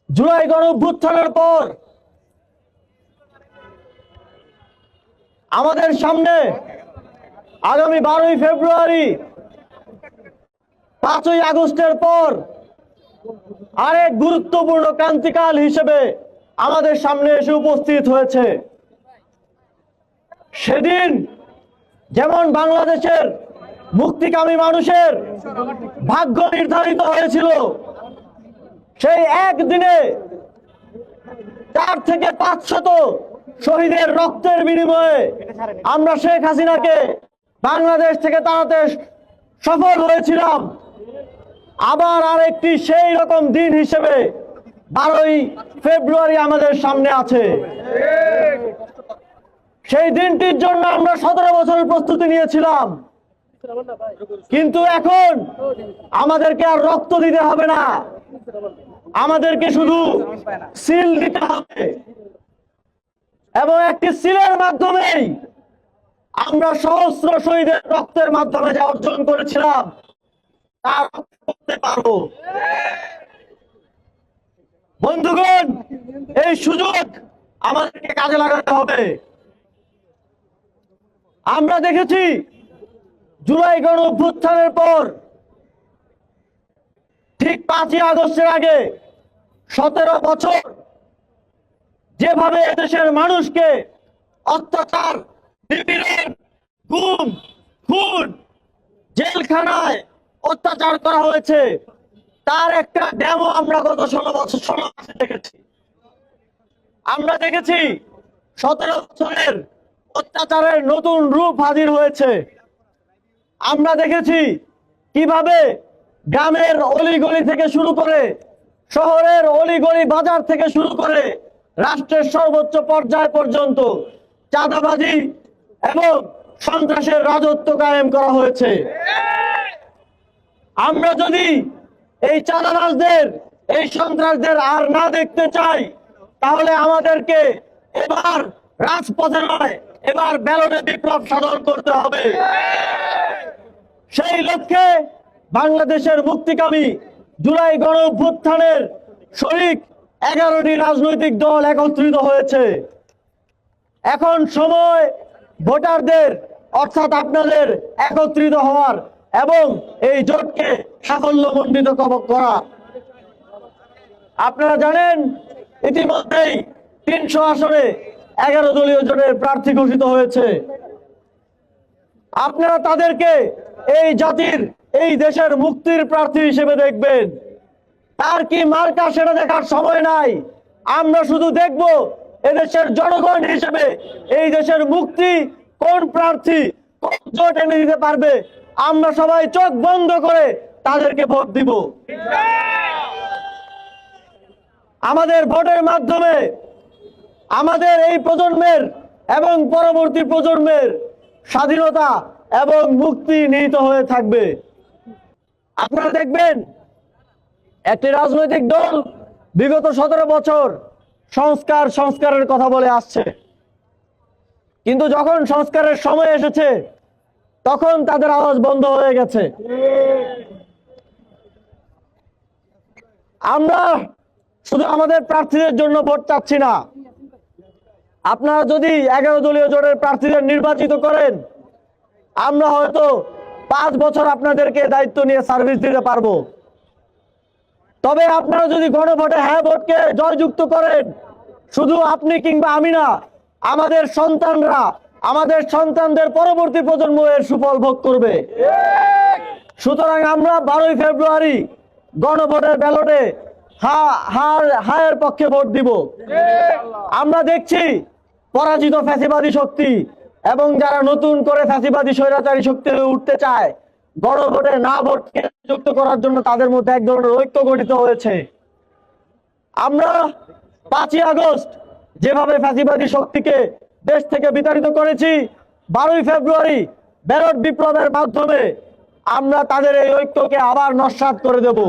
জুলাই গণঅভ্যুত্থানের পর আমাদের সামনে আগামী 12ই ফেব্রুয়ারি 5ই আগস্টের পর আরেক গুরুত্বপূর্ণ ক্রান্তিকাল হিসেবে আমাদের সামনে এসে উপস্থিত হয়েছে। সেদিন যেমন বাংলাদেশের মুক্তিকামী মানুষের ভাগ্য নির্ধারিত হয়েছিল, সেই একদিনে 4 থেকে 500 শহীদের রক্তের বিনিময়ে আমরা শেখ হাসিনাকে বাংলাদেশ থেকে তাড়াতে সফল হয়েছিলাম। আবার আরেকটি সেই রকম দিন হিসেবে 12ই ফেব্রুয়ারি আমাদের সামনে আছে। সেই দিনটির জন্য আমরা 17 বছরের প্রস্তুতি নিয়েছিলাম, কিন্তু এখন আমাদেরকে আর রক্ত দিতে হবে না, আমাদেরকে শুধু সিল দিতে হবে। এবং একটি সিলের মাধ্যমেই আমরা সহস্র শহীদের রক্তের মাধ্যমে যা অর্জন করেছিলাম তা করতে পারবো। বন্ধুগণ, এই সুযোগ আমাদেরকে কাজে লাগাতে হবে। আমরা দেখেছি জুলাই গণঅভ্যুত্থানের পর ঠিক 5ই আগস্টের আগে 17 বছর যেভাবে দেশের মানুষকে অত্যাচার, নিপীড়ন, গুম, খুন, জেলখানায় অত্যাচার করা হয়েছে, তার একটা ডেমো আমরা গত 16 মাসে দেখেছি। আমরা দেখেছি 17 বছরের অত্যাচারের নতুন রূপ হাজির হয়েছে। আমরা দেখেছি কিভাবে গ্রামের অলিগলি থেকে শুরু করে শহরের অলিগলি বাজার থেকে শুরু করে রাষ্ট্রের সর্বোচ্চ পর্যায় পর্যন্ত চাঁদাবাজি এবং সন্ত্রাসের রাজত্ব কায়েম করা হয়েছে। আমরা যদি এই চাঁদাবাজদের, এই সন্ত্রাসদের আর না দেখতে চাই, তাহলে আমাদেরকে এবার রাজপথে নয়, এবার ব্যালটে বিপ্লব সাধন করতে হবে। সেই লক্ষ্যে বাংলাদেশের মুক্তিকামী জুলাই গণঅভ্যুত্থানের শরিক 11টি রাজনৈতিক দল একত্রিত হয়েছে। এখন সময় ভোটারদের অর্থাৎ আপনাদের একত্রিত হওয়ার এবং এই জোটকে সাফল্যমণ্ডিত করা। আপনারা জানেন ইতিমধ্যেই 300 আসনে 11 দলীয় জোটের প্রার্থী ঘোষিত হয়েছে। আপনারা তাদেরকে এই জাতির, এই দেশের মুক্তির প্রার্থী হিসেবে দেখবেন। তার কি মার্কা সেটা দেখার সময় নাই। আমরা শুধু দেখব এদেশের জনগণ হিসেবে এই দেশের মুক্তি কোন প্রার্থী কোন জোট এনে দিতে পারবে। আমরা সবাই চোখ বন্ধ করে তাদেরকে ভোট দিব। আমাদের ভোটের মাধ্যমে আমাদের এই প্রজন্মের এবং পরবর্তী প্রজন্মের স্বাধীনতা এবং মুক্তি নিহিত হয়ে থাকবে। আপনারা দেখবেন একটি রাজনৈতিক দল বিগত 17 বছর সংস্কারের কথা বলে আসছে, কিন্তু যখন সংস্কারের সময় এসেছে তখন তাদের আওয়াজ বন্ধ হয়ে গেছে। আমরা শুধু আমাদের প্রার্থীদের জন্য ভোট চাচ্ছি না। আপনারা যদি 11 দলীয় জোটের প্রার্থীদের নির্বাচিত করেন, আমরা হয়তো 5 বছর আপনাদেরকে দায়িত্ব নিয়ে সার্ভিস দিতে পারবো। তবে আপনারা যদি গণভোটে হ্যাঁ ভোটকে জয়যুক্ত করেন, শুধু আপনি কিংবা আমি না, আমাদের সন্তানরা, আমাদের সন্তানদের পরবর্তী প্রজন্ম এর সুফল ভোগ করবে। সুতরাং আমরা 12ই ফেব্রুয়ারি গণভোটের ব্যালটে হায়ের পক্ষে ভোট দিব। আমরা দেখছি পরাজিত ফ্যাসিবাদী শক্তি এবং যারা নতুন করে ফ্যাসিবাদী স্বৈরাচারী শক্তি হয়ে উঠতে চায়, গণভোটে না ভোটকে যুক্ত করার জন্য তাদের মধ্যে এক ধরনের ঐক্য গঠিত হয়েছে। আমরা 5ই আগস্ট যেভাবে ফ্যাসিবাদী শক্তিকে দেশ থেকে বিতাড়িত করেছি, 12ই ফেব্রুয়ারি ব্যালট বিপ্লবের মাধ্যমে আমরা তাদের এই ঐক্যকে আবার নস্যাৎ করে দেব।